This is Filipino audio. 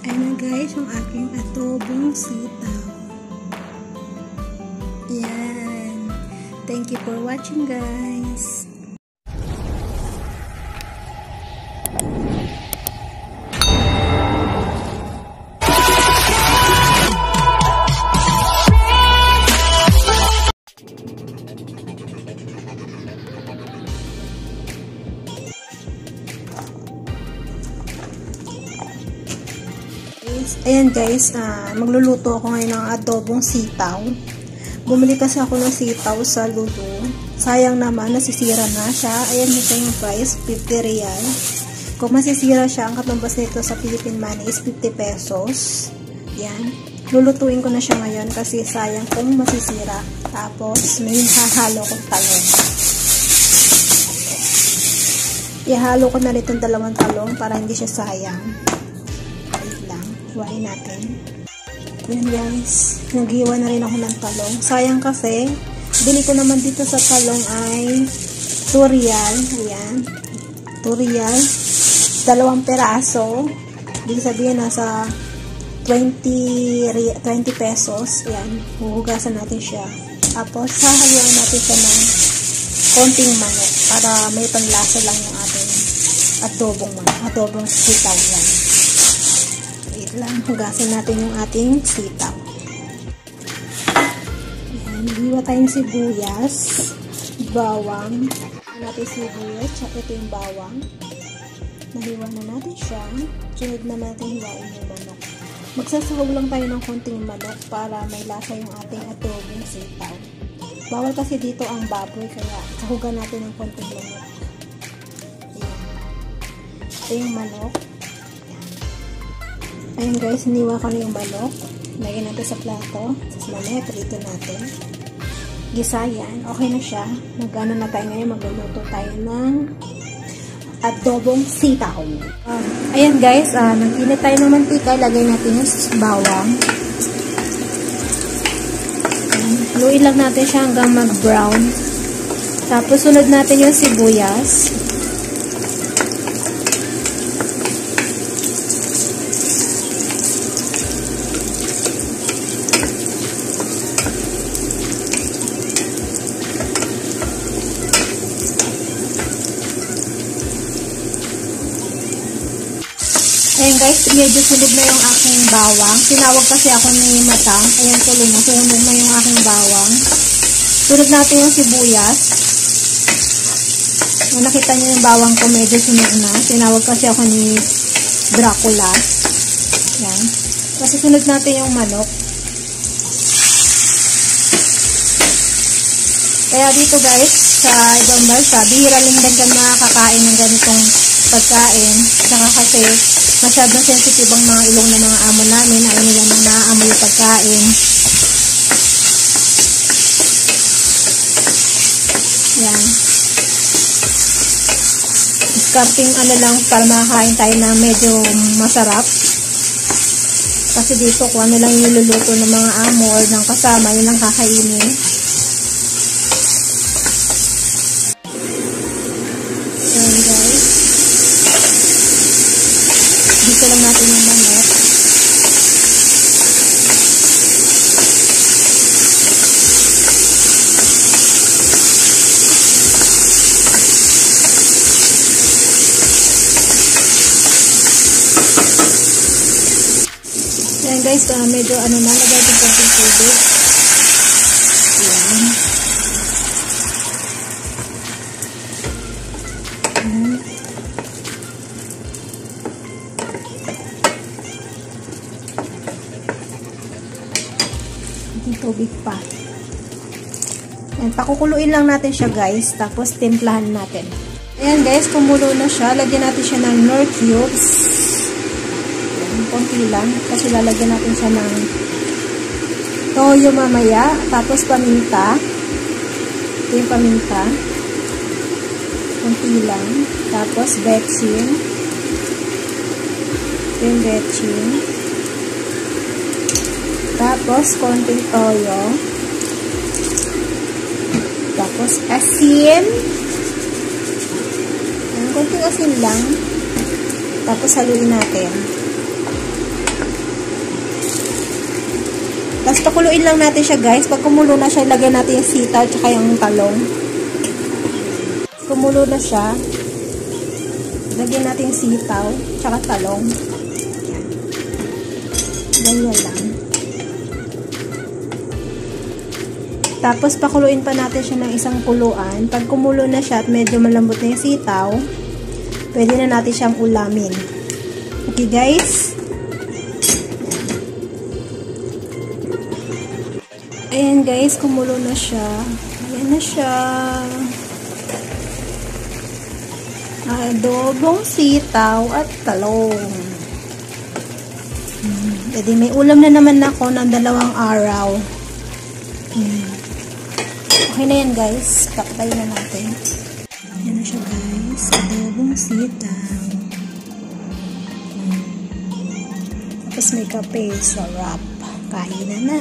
Ayan na guys, yung aking adobong sitaw. Yan. Thank you for watching guys. Ayan guys, magluluto ako ngayon ng adobong sitaw. Bumili kasi ako ng sitaw sa Lulu. Sayang naman, nasisira na siya. Ayan ito yung price, 50 real. Kung masisira siya, ang katumbas nito sa Philippine money is 50 pesos. Yan. Lulutuin ko na siya ngayon kasi sayang kung masisira. Tapos, may hahalo kong talong. Ihalo ko na rin itong dalawang talong para hindi siya sayang. Hiwain natin. Yan guys. Naghiwa na rin ako ng talong. Sayang kasi, bili ko naman dito sa talong ay 2 real. Ayan. 2 real. 2 peraso. Ibig sabihin nasa 20 pesos. Ayan. Huhugasan natin siya. Tapos, hahaluan natin siya ng konting manok para may panlasa lang yung ating adobong sitaw yan. Lang, hugasan natin yung ating sitaw. Ayan, hiwa tayong sibuyas, bawang. Natin sibuyas, tsaka ito yung bawang. Nahiwa na natin siya. Sunod na natin hiwain yung manok. Magsasahog lang tayo ng konting manok para may lasa yung ating adobong sitaw. Bawal kasi dito ang baboy, kaya sahugan natin ng konting manok. Ayan. Ito yung manok. Ayan guys, hiniwa ko na yung manok. Lagyan natin sa plato. Tapos mamaya, prito natin. Gisa yan. Okay na siya. Mag-ano na tayo ngayon. Magluluto tayo ng adobong sitaw. Ayan guys, nag-init tayo ng mantika. Lagay natin yung bawang. Haluin lang natin siya hanggang mag-brown. Tapos sunod natin yung sibuyas. Ayan guys, medyo sunog na yung aking bawang. Tinawag kasi ako ni Matang. Ayan, tuloy na. Sunog na yung aking bawang. Sunod natin yung sibuyas. Nakita niyo yung bawang ko, medyo sunog na. Tinawag kasi ako ni Dracula. Ayan. Kasi sunod natin yung manok. Kaya dito guys, sa ibang bansa, bihira lang din kami makakain ng ganitong pagkain. Saka kasi masyadong sensitive ang mga ilong ng mga amo namin. Ayaw nila nang naaamoy yung pagkain. Yan. Discarding ano lang para makakain tayo na medyo masarap. Kasi dito kung ano lang yung niluluto ng mga amo or ng kasama, yun lang kakainin. Yan guys. Dito lang natin yung manok. Ayan guys, medyo ano na, lagay ko konting tubig. Ayan. Tubig pa. Ayan, pakukuluin lang natin siya guys, tapos timplahan natin. Ayan guys, kumulo na siya. Lagyan natin siya ng Knorr cubes. Ayan, konti lang. Kasi lalagyan natin siya ng toyo mamaya. Tapos paminta. Ito yung paminta. Konti lang. Tapos betchin. Ito yung betchin. Tapos, konting toyo. Tapos, asin. Konting asin lang. Tapos, haluin natin. pakuluin lang natin siya guys. Pag kumulo na siya, ilagay natin yung sitaw tsaka yung talong. Kumulo na siya. Lagyan natin yung sitaw tsaka talong. Ganyan lang. Tapos pakuluin pa natin siya ng isang kuluan. Pag kumulo na siya at medyo malambot na yung sitaw, pwede na natin siyang ulamin. Okay guys? Ayan guys, kumulo na siya. Ayan na siya. Adobong sitaw at talong. Pwede may ulam na naman ako ng 2 araw. Okay na yan guys. Kakatayin na natin. Ayan na siya guys. Adobong sitaw. Tapos may kape. Sarap. Kain na na.